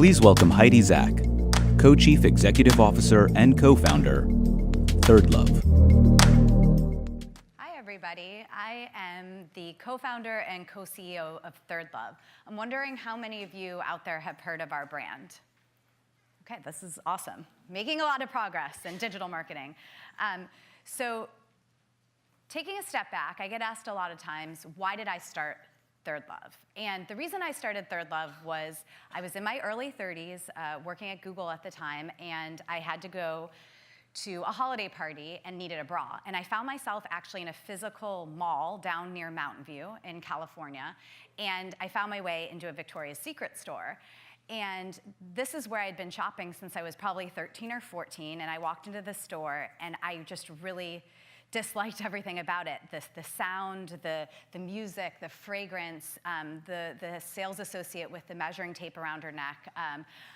Please welcome Heidi Zak, Co-Chief Executive Officer and Co-Founder, ThirdLove. Hi everybody, I am the co-founder and co-CEO of ThirdLove. I'm wondering how many of you out there have heard of our brand. Okay, this is awesome. Making a lot of progress in digital marketing. So taking a step back, I get asked a lot of times, why did I start ThirdLove? And the reason I started ThirdLove was I was in my early 30s, working at Google at the time, and I had to go to a holiday party and needed a bra. And I found myself actually in a physical mall down near Mountain View in California, and I found my way into a Victoria's Secret store. And this is where I'd been shopping since I was probably 13 or 14, and I walked into the store, and I just really disliked everything about it. The sound, the music, the fragrance, the sales associate with the measuring tape around her neck.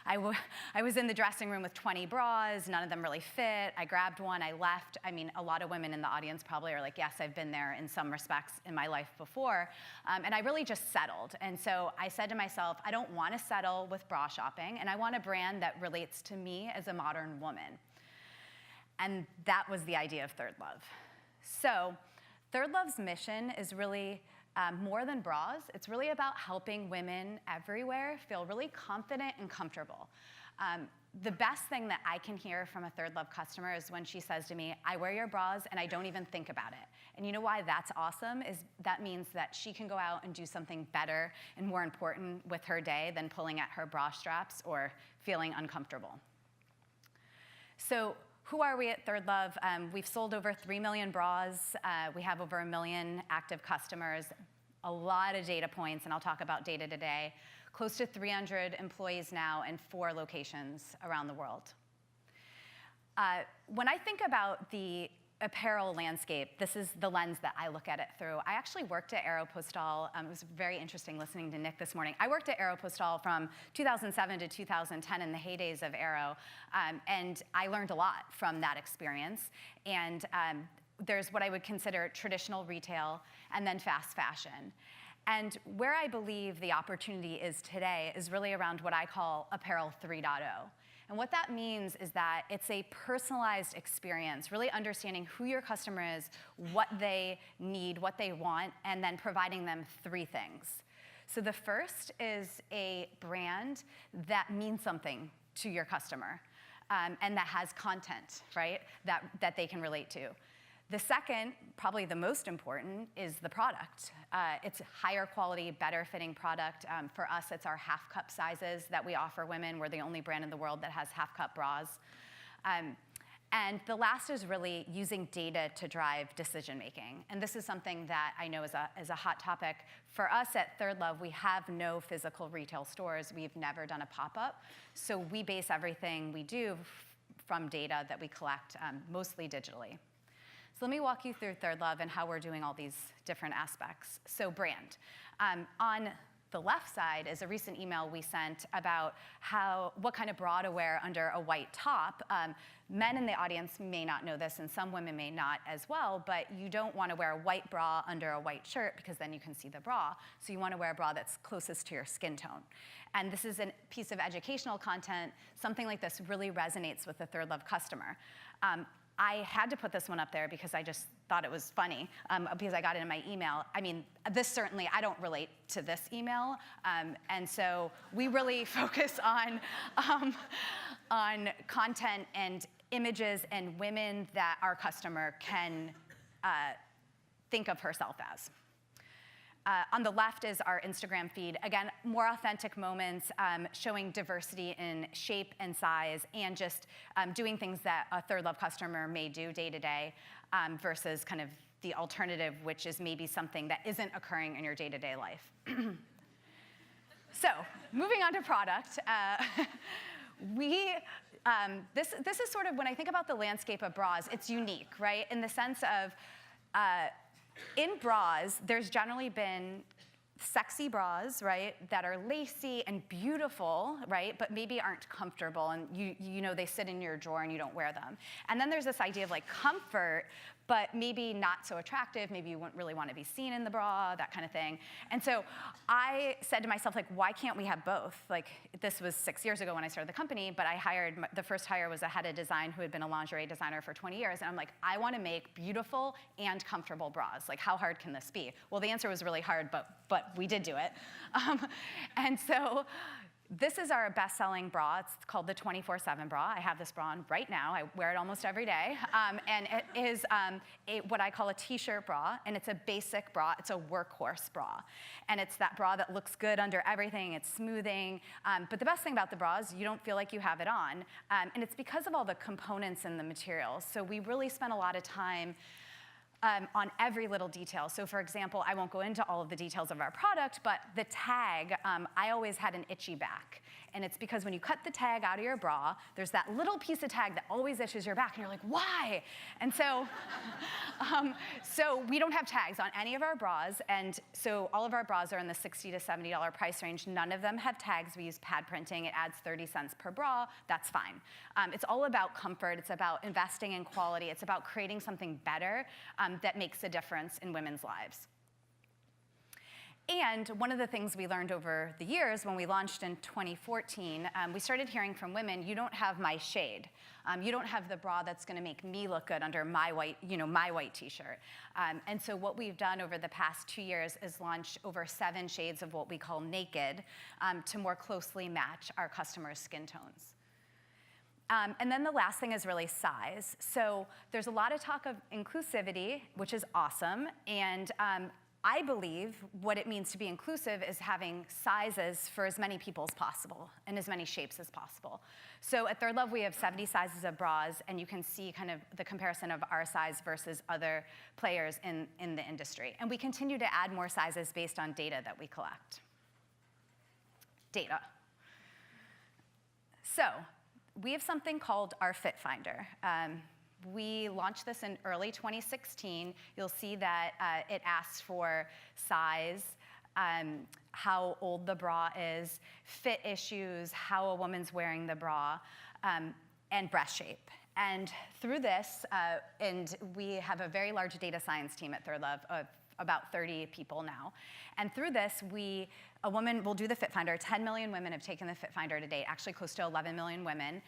I was in the dressing room with 20 bras, none of them really fit. I grabbed one, I left. I mean, a lot of women in the audience probably are like, yes, I've been there in some respects in my life before. And I really just settled. And so I said to myself, I don't want to settle with bra shopping, and I want a brand that relates to me as a modern woman. And that was the idea of ThirdLove. So ThirdLove's mission is really more than bras. It's really about helping women everywhere feel really confident and comfortable. The best thing that I can hear from a ThirdLove customer is when she says to me, I wear your bras and I don't even think about it. And you know why that's awesome? Is that means that she can go out and do something better and more important with her day than pulling at her bra straps or feeling uncomfortable. So who are we at ThirdLove? We've sold over 3 million bras. We have over 1 million active customers, a lot of data points, and I'll talk about data today. Close to 300 employees now and 4 locations around the world. When I think about the apparel landscape, this is the lens that I look at it through. I actually worked at Aeropostale. It was very interesting listening to Nick this morning. I worked at Aeropostale from 2007 to 2010 in the heydays of Aero, and I learned a lot from that experience. And there's what I would consider traditional retail and then fast fashion. And where I believe the opportunity is today is really around what I call Apparel 3.0. And what that means is that it's a personalized experience, really understanding who your customer is, what they need, what they want, and then providing them 3 things. So the first is a brand that means something to your customer and that has content, right, that they can relate to. The second, probably the most important, is the product. It's higher quality, better fitting product. For us, it's our half cup sizes that we offer women. We're the only brand in the world that has half cup bras. And the last is really using data to drive decision making. And this is something that I know is a hot topic. For us at ThirdLove, we have no physical retail stores. We've never done a pop-up. So we base everything we do from data that we collect, mostly digitally. So let me walk you through ThirdLove and how we're doing all these different aspects. So brand. On the left side is a recent email we sent about what kind of bra to wear under a white top. Men in the audience may not know this, and some women may not as well, but you don't want to wear a white bra under a white shirt because then you can see the bra. So you want to wear a bra that's closest to your skin tone. And this is a piece of educational content. Something like this really resonates with the ThirdLove customer. I had to put this one up there because I just thought it was funny, because I got it in my email. I mean, this certainly, I don't relate to this email, and so we really focus on content and images and women that our customer can think of herself as. On the left is our Instagram feed. Again, more authentic moments, showing diversity in shape and size, and just doing things that a ThirdLove customer may do day to day versus kind of the alternative, which is maybe something that isn't occurring in your day-to-day life. So, moving on to product. This is sort of, when I think about the landscape of bras, it's unique, right? In the sense of, in bras, there's generally been sexy bras, right, that are lacy and beautiful, right, but maybe aren't comfortable, and you know they sit in your drawer and you don't wear them. And then there's this idea of like comfort, but maybe not so attractive. Maybe you wouldn't really want to be seen in the bra, that kind of thing. And so I said to myself, like, why can't we have both? Like, this was 6 years ago when I started the company, but I hired, the first hire was a head of design who had been a lingerie designer for 20 years. And I'm like, I want to make beautiful and comfortable bras. Like, how hard can this be? Well, the answer was really hard, but we did do it. And so this is our best-selling bra. It's called the 24/7 bra. I have this bra on right now. I wear it almost every day. And it is what I call a t-shirt bra, and it's a basic bra. It's a workhorse bra. And it's that bra that looks good under everything. It's smoothing. But the best thing about the bra is you don't feel like you have it on. And it's because of all the components and the materials. So we really spent a lot of time on every little detail. So for example, I won't go into all of the details of our product, but the tag, I always had an itchy back. And it's because when you cut the tag out of your bra, there's that little piece of tag that always itches your back, and you're like, why? And so, so we don't have tags on any of our bras, and so all of our bras are in the $60 to $70 price range. None of them have tags. We use pad printing. It adds 30 cents per bra. That's fine. It's all about comfort. It's about investing in quality. It's about creating something better that makes a difference in women's lives. And one of the things we learned over the years when we launched in 2014, we started hearing from women, you don't have my shade. You don't have the bra that's going to make me look good under my white, my white t-shirt. And so what we've done over the past 2 years is launch over 7 shades of what we call naked to more closely match our customers' skin tones. And then the last thing is really size. So there's a lot of talk of inclusivity, which is awesome. And I believe what it means to be inclusive is having sizes for as many people as possible and as many shapes as possible. So at ThirdLove, we have 70 sizes of bras, and you can see kind of the comparison of our size versus other players in the industry. And we continue to add more sizes based on data that we collect. Data. So we have something called our Fit Finder. We launched this in early 2016. You'll see that it asks for size, how old the bra is, fit issues, how a woman's wearing the bra, and breast shape. And through this, and we have a very large data science team at ThirdLove of about 30 people now. And through this, a woman will do the Fit Finder. 10 million women have taken the Fit Finder to date, actually close to 11 million women,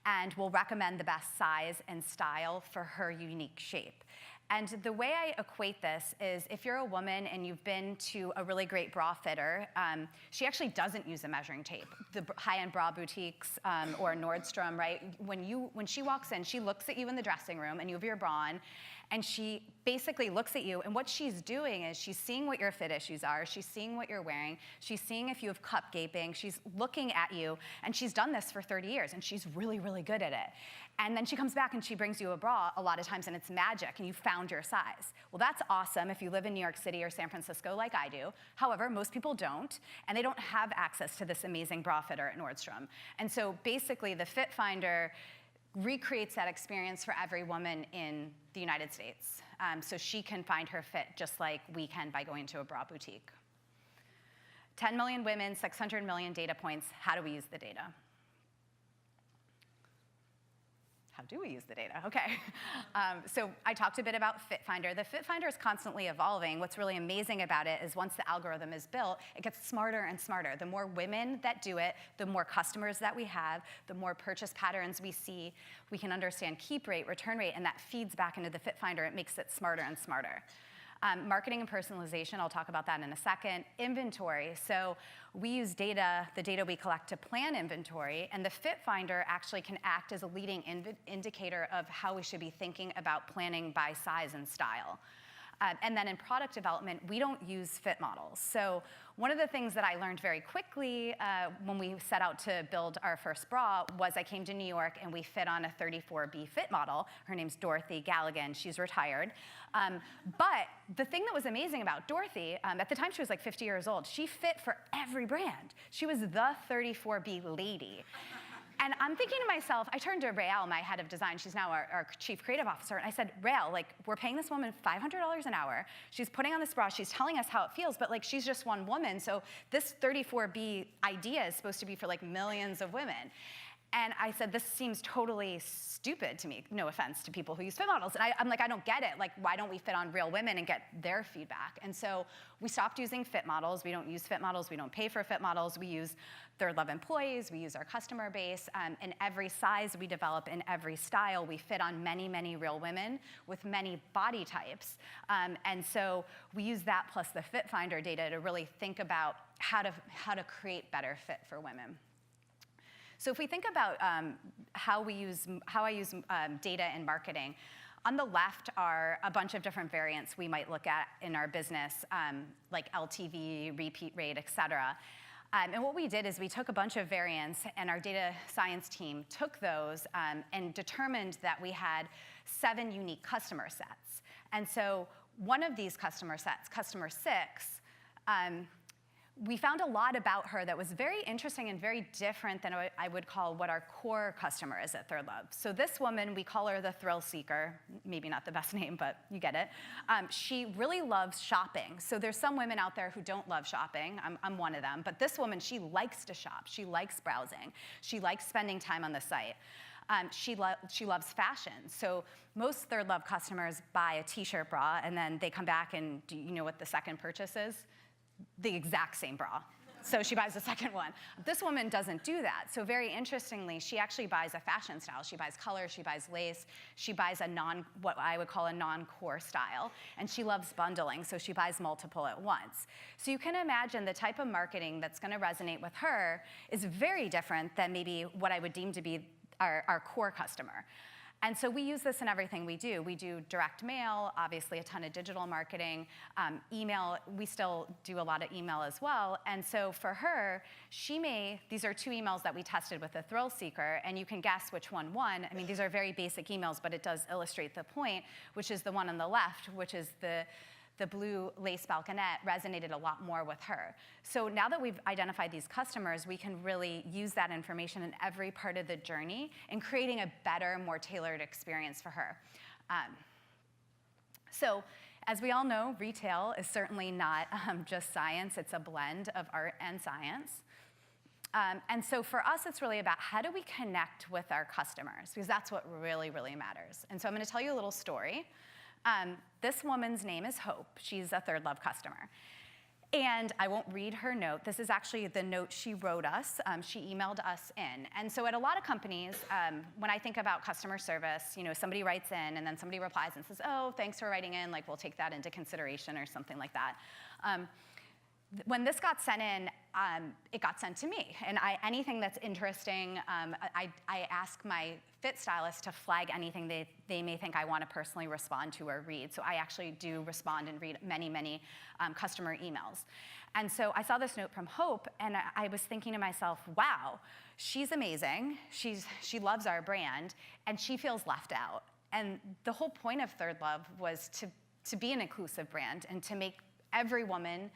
and will recommend the best size and style for her unique shape. And the way I equate this is if you're a woman and you've been to a really great bra fitter, she actually doesn't use a measuring tape. The high-end bra boutiques or Nordstrom, right? When she walks in, she looks at you in the dressing room and you have your bra on, and she basically looks at you, and what she's doing is she's seeing what your fit issues are, she's seeing what you're wearing, she's seeing if you have cup gaping, she's looking at you, and she's done this for 30 years, and she's really, really good at it. And then she comes back and she brings you a bra a lot of times, and it's magic, and you found your size. Well, that's awesome if you live in New York City or San Francisco like I do. However, most people don't, and they don't have access to this amazing bra fitter at Nordstrom. And so basically, the Fit Finder recreates that experience for every woman in the United States. So she can find her fit just like we can by going to a bra boutique. 10 million women, 600 million data points. How do we use the data? How do we use the data? Okay. So I talked a bit about Fit Finder. The Fit Finder is constantly evolving. What's really amazing about it is once the algorithm is built, it gets smarter and smarter. The more women that do it, the more customers that we have, the more purchase patterns we see, we can understand keep rate, return rate, and that feeds back into the Fit Finder. It makes it smarter and smarter. Marketing and personalization, I'll talk about that in a second. Inventory, so we use data, the data we collect to plan inventory, and the Fit Finder actually can act as a leading indicator of how we should be thinking about planning by size and style. And then in product development, we don't use fit models. So one of the things that I learned very quickly when we set out to build our first bra was I came to New York and we fit on a 34B fit model. Her name's Dorothy Galligan. She's retired. But the thing that was amazing about Dorothy, at the time she was like 50 years old, she fit for every brand. She was the 34B lady. And I'm thinking to myself, I turned to Rael, my head of design, she's now our chief creative officer, and I said, Rael, like, we're paying this woman $500 an hour. She's putting on this bra, she's telling us how it feels, but like, she's just one woman, so this 34B idea is supposed to be for like millions of women. And I said, this seems totally stupid to me. No offense to people who use fit models. And I'm like, I don't get it. Like, why don't we fit on real women and get their feedback? And so we stopped using fit models. We don't use fit models. We don't pay for fit models. We use ThirdLove employees. We use our customer base. In every size we develop, in every style, we fit on many, many real women with many body types. And so we use that plus the Fit Finder data to really think about how to create better fit for women. So if we think about how I use data in marketing, on the left are a bunch of different variants we might look at in our business, like LTV, repeat rate, et cetera. And what we did is we took a bunch of variants, and our data science team took those and determined that we had 7 unique customer sets. And so one of these customer sets, customer 6, we found a lot about her that was very interesting and very different than I would call what our core customer is at ThirdLove. So this woman, we call her the thrill seeker. Maybe not the best name, but you get it. She really loves shopping. So there's some women out there who don't love shopping. I'm one of them. But this woman, she likes to shop. She likes browsing. She likes spending time on the site. She loves fashion. So most ThirdLove customers buy a t-shirt bra, and then they come back, and do you know what the second purchase is? The exact same bra. So she buys a second one. This woman doesn't do that. So very interestingly, she actually buys a fashion style. She buys color, she buys lace, she buys what I would call a non-core style, and she loves bundling, so she buys multiple at once. So you can imagine the type of marketing that's gonna resonate with her is very different than maybe what I would deem to be our core customer. And so we use this in everything we do. We do direct mail, obviously a ton of digital marketing, email. We still do a lot of email as well. And so for her, these are 2 emails that we tested with the thrill seeker, and you can guess which one won. I mean, these are very basic emails, but it does illustrate the point, which is the one on the left, which is the blue lace balconette resonated a lot more with her. So now that we've identified these customers, we can really use that information in every part of the journey in creating a better, more tailored experience for her. So as we all know, retail is certainly not just science. It's a blend of art and science. And so for us, it's really about how do we connect with our customers, because that's what really, really matters. And so I'm going to tell you a little story. This woman's name is Hope. She's a ThirdLove customer. And I won't read her note. This is actually the note she wrote us. She emailed us in. And so at a lot of companies, when I think about customer service, somebody writes in and then somebody replies and says, oh, thanks for writing in, like we'll take that into consideration or something like that. When this got sent in, it got sent to me. And anything that's interesting, I ask my fit stylist to flag anything they may think I want to personally respond to or read. So I actually do respond and read many, many customer emails. And so I saw this note from Hope, and I was thinking to myself, wow, she's amazing. She loves our brand, and she feels left out. And the whole point of ThirdLove was to be an inclusive brand and to make every woman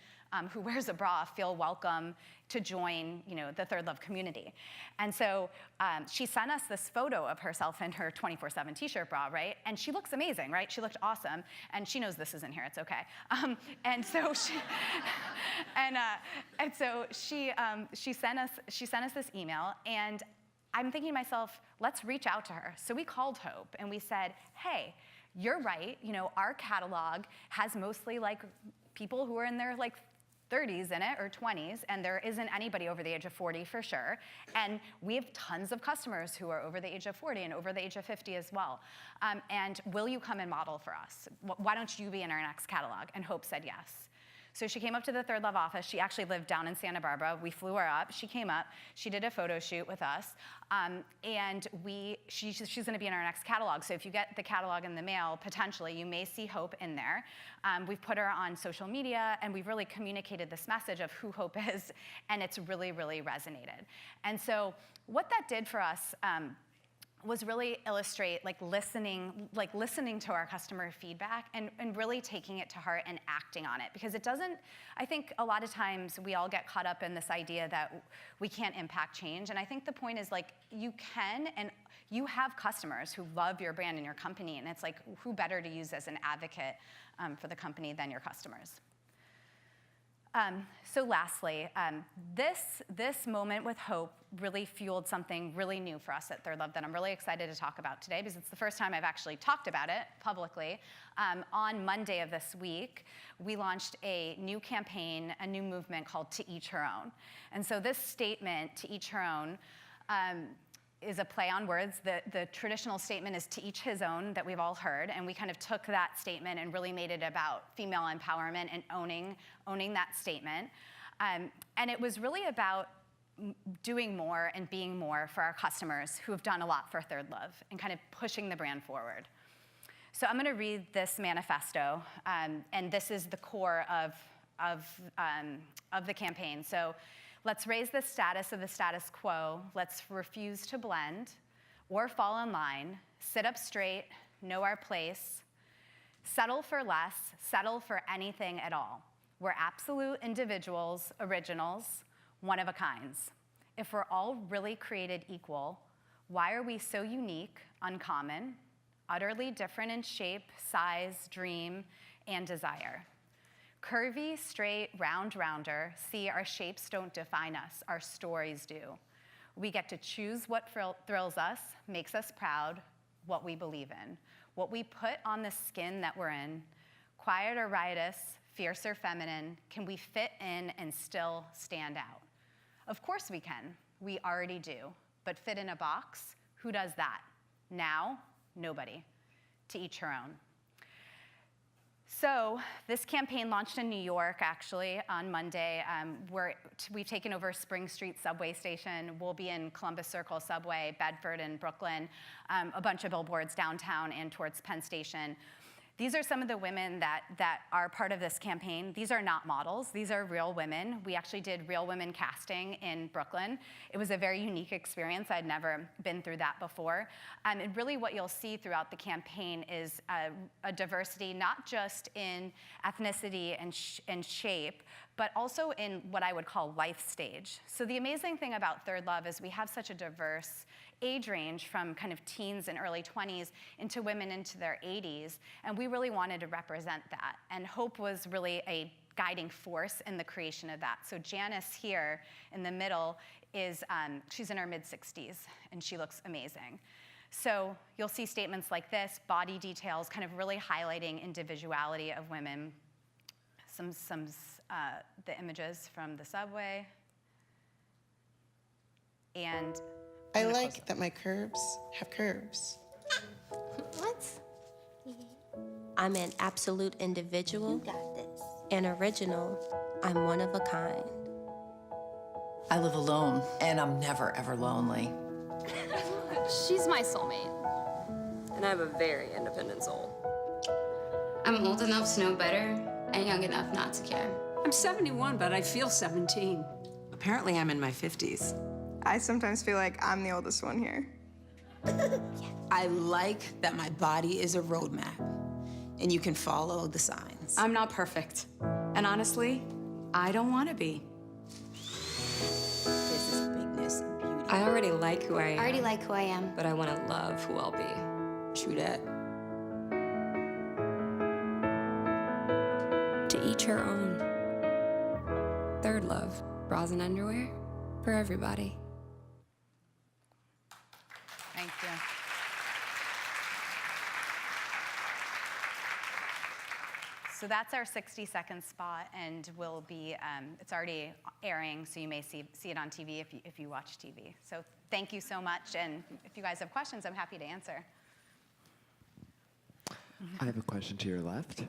who wears a bra feel welcome to join, the ThirdLove community. And so she sent us this photo of herself in her 24/7 t-shirt bra, right? And she looks amazing, right? She looked awesome, and she knows this isn't here. It's okay. And so she sent us this email, and I'm thinking to myself, let's reach out to her. So we called Hope and we said, hey, you're right. Our catalog has mostly people who are in their 30s in it or 20s, and there isn't anybody over the age of 40 for sure. And we have tons of customers who are over the age of 40 and over the age of 50 as well. And will you come and model for us? Why don't you be in our next catalog? And Hope said yes. So she came up to the ThirdLove office. She actually lived down in Santa Barbara. We flew her up. She came up. She did a photo shoot with us. And she's going to be in our next catalog. So if you get the catalog in the mail, potentially, you may see Hope in there. We've put her on social media, and we've really communicated this message of who Hope is, and it's really, really resonated. And so what that did for us was really illustrate listening to our customer feedback and really taking it to heart and acting on it. Because it doesn't, I think a lot of times we all get caught up in this idea that we can't impact change. And I think the point is you can, and you have customers who love your brand and your company, and it's who better to use as an advocate for the company than your customers. So lastly, this moment with hope really fueled something really new for us at ThirdLove that I'm really excited to talk about today because it's the first time I've actually talked about it publicly. On Monday of this week, we launched a new campaign, a new movement called To Each Her Own. And so this statement, To Each Her Own, is a play on words. The traditional statement is to each his own that we've all heard, and we kind of took that statement and really made it about female empowerment and owning that statement. And it was really about doing more and being more for our customers who have done a lot for ThirdLove and kind of pushing the brand forward. So I'm gonna read this manifesto, and this is the core of the campaign. So let's raise the status of the status quo. Let's refuse to blend or fall in line, sit up straight, know our place, settle for less, settle for anything at all. We're absolute individuals, originals, one-of-a-kinds. If we're all really created equal, why are we so unique, uncommon, utterly different in shape, size, dream, and desire? Curvy, straight, round, rounder, see, our shapes don't define us, our stories do. We get to choose what thrills us, makes us proud, what we believe in, what we put on the skin that we're in. Quiet or riotous, fierce or feminine, can we fit in and still stand out? Of course we can, we already do, but fit in a box, who does that? Now, nobody. To each her own. So this campaign launched in New York, actually, on Monday. We've taken over Spring Street subway station. We'll be in Columbus Circle subway, Bedford and Brooklyn, a bunch of billboards downtown and towards Penn Station. These are some of the women that are part of this campaign. These are not models. These are real women. We actually did real women casting in Brooklyn. It was a very unique experience. I'd never been through that before. And really what you'll see throughout the campaign is a diversity, not just in ethnicity and shape, but also in what I would call life stage. So the amazing thing about ThirdLove is we have such a diverse age range from kind of teens and early 20s into women into their 80s, and we really wanted to represent that. And Hope was really a guiding force in the creation of that. So Janice here in the middle is, she's in her mid-60s, and she looks amazing. So you'll see statements like this, body details, kind of really highlighting individuality of women. The images from the subway. And I like that my curves have curves. What? I'm an absolute individual. You got this. An original. I'm one of a kind. I live alone, and I'm never, ever lonely. She's my soulmate. And I have a very independent soul. I'm old enough to know better and young enough not to care. I'm 71, but I feel 17. Apparently, I'm in my 50s. I sometimes feel like I'm the oldest one here. I like that my body is a roadmap, and you can follow the signs. I'm not perfect. And honestly, I don't want to be. This is bigness and beauty. I already like who I am. I already like who I am. But I want to love who I'll be. True that. To each her own. ThirdLove. Bras and underwear for everybody. Thank you. So that's our 60-second spot, and we'll be, it's already airing, so you may see it on TV if you watch TV. So thank you so much, and if you guys have questions, I'm happy to answer. I have a question to your left.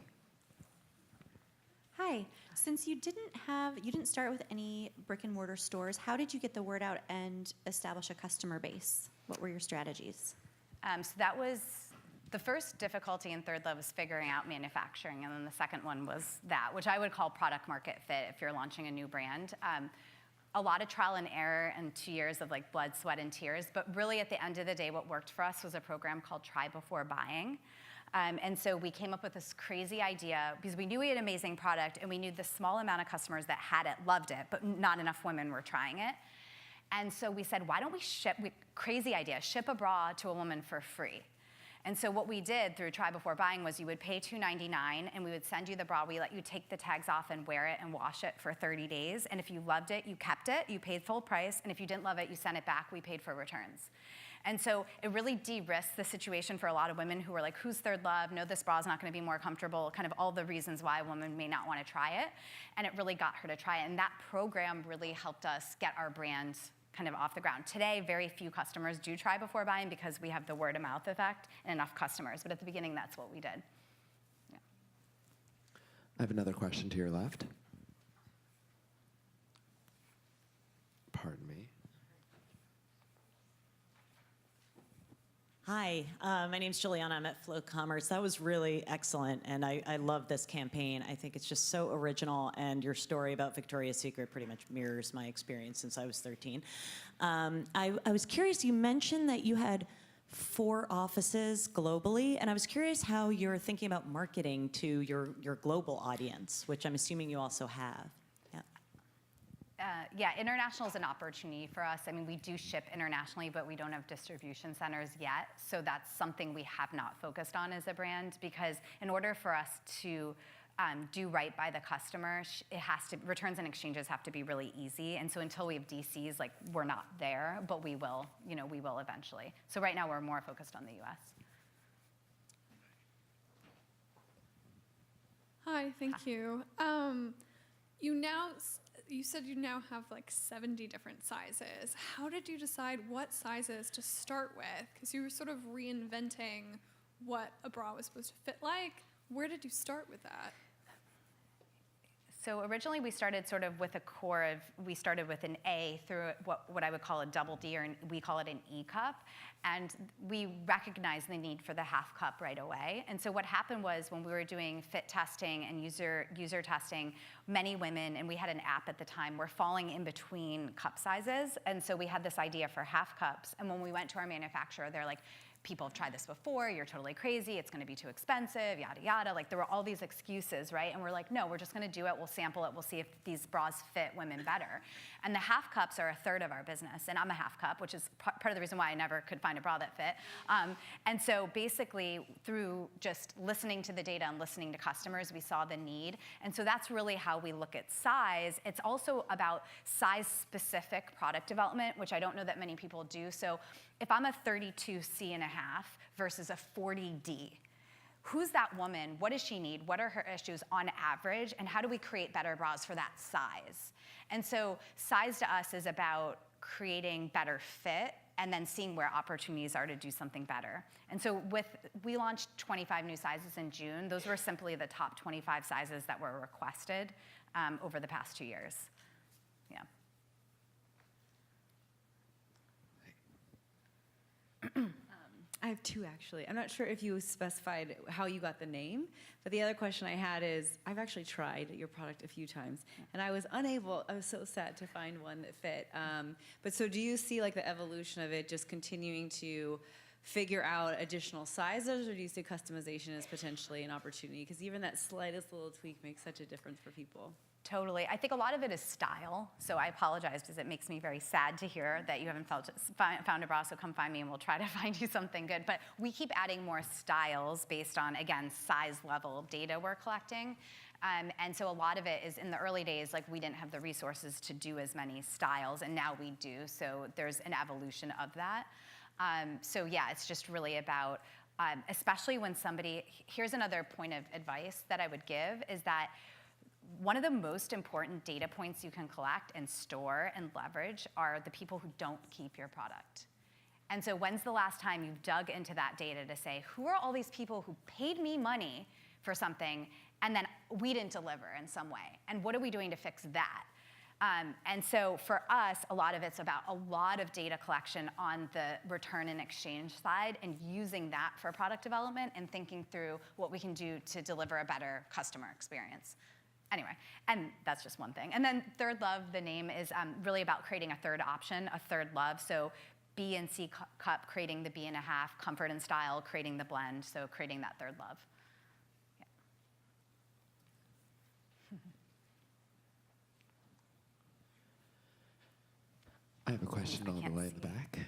Hi. Since you didn't start with any brick-and-mortar stores, how did you get the word out and establish a customer base? What were your strategies? So that was the first difficulty in ThirdLove was figuring out manufacturing, and then the second one was that, which I would call product market fit if you're launching a new brand. A lot of trial and error and 2 years of like blood, sweat, and tears, but really at the end of the day, what worked for us was a program called Try Before Buying. And so we came up with this crazy idea because we knew we had an amazing product and we knew the small amount of customers that had it loved it, but not enough women were trying it. And so we said, why don't we ship a bra to a woman for free? And so what we did through Try Before Buying was you would pay $2.99 and we would send you the bra. We let you take the tags off and wear it and wash it for 30 days. And if you loved it, you kept it, you paid full price. And if you didn't love it, you sent it back, we paid for returns. And so it really de-risked the situation for a lot of women who were like, who's ThirdLove? No, this bra is not gonna be more comfortable, kind of all the reasons why a woman may not wanna try it. And it really got her to try it. And that program really helped us get our brand kind of off the ground. Today, very few customers do Try Before Buying because we have the word of mouth effect and enough customers. But at the beginning, that's what we did. Yeah. I have another question to your left. Pardon me. Hi, my name's Juliana. I'm at Flow Commerce. That was really excellent, and I love this campaign. I think it's just so original, and your story about Victoria's Secret pretty much mirrors my experience since I was 13. I was curious, you mentioned that you had 4 offices globally, and I was curious how you're thinking about marketing to your global audience, which I'm assuming you also have. Yeah, international is an opportunity for us. I mean, we do ship internationally, but we don't have distribution centers yet. So that's something we have not focused on as a brand, because in order for us to do right by the customer, returns and exchanges have to be really easy. And so until we have DCs, like, we're not there, but we will, we will eventually. So right now we're more focused on the US. Hi, thank you. You said you now have like 70 different sizes. How did you decide what sizes to start with? Because you were sort of reinventing what a bra was supposed to fit like. Where did you start with that? So originally we started sort of with a core of, we started with an A through what I would call a double D, or we call it an E cup. And we recognized the need for the half cup right away. And so what happened was when we were doing fit testing and user testing, many women, and we had an app at the time, were falling in between cup sizes. And so we had this idea for half cups. And when we went to our manufacturer, they're like, people have tried this before, you're totally crazy, it's gonna be too expensive, yada, yada. Like, there were all these excuses, right? And we're like, no, we're just gonna do it, we'll sample it, we'll see if these bras fit women better. And the half cups are 1/3 of our business, and I'm a half cup, which is part of the reason why I never could find a bra that fit. And so basically, through just listening to the data and listening to customers, we saw the need. And so that's really how we look at size. It's also about size-specific product development, which I don't know that many people do. So if I'm a 32C1/2 versus a 40D, who's that woman? What does she need? What are her issues on average? And how do we create better bras for that size? And so size to us is about creating better fit and then seeing where opportunities are to do something better. And so we launched 25 new sizes in June. Those were simply the top 25 sizes that were requested over the past 2 years. Yeah. I have 2, actually. I'm not sure if you specified how you got the name, but the other question I had is, I've actually tried your product a few times, and I was so sad to find one that fit. But so do you see like the evolution of it just continuing to figure out additional sizes, or do you see customization as potentially an opportunity? Because even that slightest little tweak makes such a difference for people. Totally. I think a lot of it is style. So I apologize because it makes me very sad to hear that you haven't found a bra, so come find me and we'll try to find you something good. But we keep adding more styles based on, again, size level data we're collecting. And so a lot of it is in the early days, like, we didn't have the resources to do as many styles, and now we do. So there's an evolution of that. So yeah, it's just really about, especially when here's another point of advice that I would give, is that one of the most important data points you can collect and store and leverage are the people who don't keep your product. And so when's the last time you've dug into that data to say, who are all these people who paid me money for something and then we didn't deliver in some way? And what are we doing to fix that? And so for us, a lot of it's about a lot of data collection on the return and exchange side and using that for product development and thinking through what we can do to deliver a better customer experience. Anyway, and that's just one thing. And then ThirdLove, the name is really about creating a third option, a ThirdLove. So B and C cup, creating the B1/2, comfort and style, creating the blend, so creating that ThirdLove. Yeah. I have a question all the way in the back.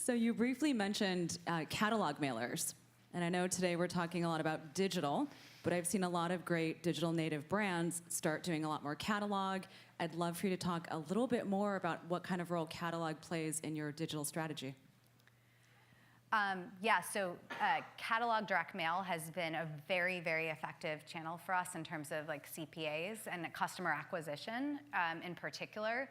So you briefly mentioned catalog mailers. And I know today we're talking a lot about digital, but I've seen a lot of great digital native brands start doing a lot more catalog. I'd love for you to talk a little bit more about what kind of role catalog plays in your digital strategy. Yeah, so catalog direct mail has been a very, very effective channel for us in terms of like CPAs and customer acquisition in particular.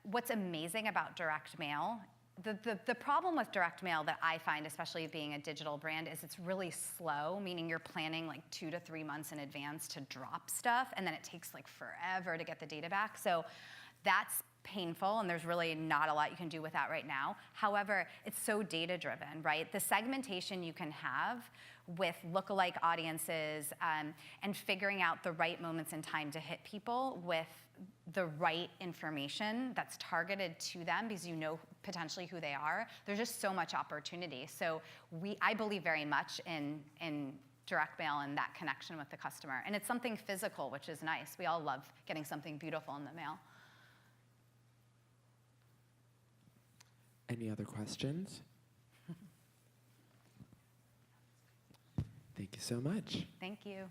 What's amazing about direct mail, the problem with direct mail that I find, especially being a digital brand, is it's really slow, meaning you're planning like 2 to 3 months in advance to drop stuff, and then it takes like forever to get the data back. So that's painful, and there's really not a lot you can do with that right now. However, it's so data-driven, right? The segmentation you can have with lookalike audiences and figuring out the right moments in time to hit people with the right information that's targeted to them because you know potentially who they are. There's just so much opportunity. So I believe very much in direct mail and that connection with the customer. And it's something physical, which is nice. We all love getting something beautiful in the mail. Any other questions? Thank you so much. Thank you.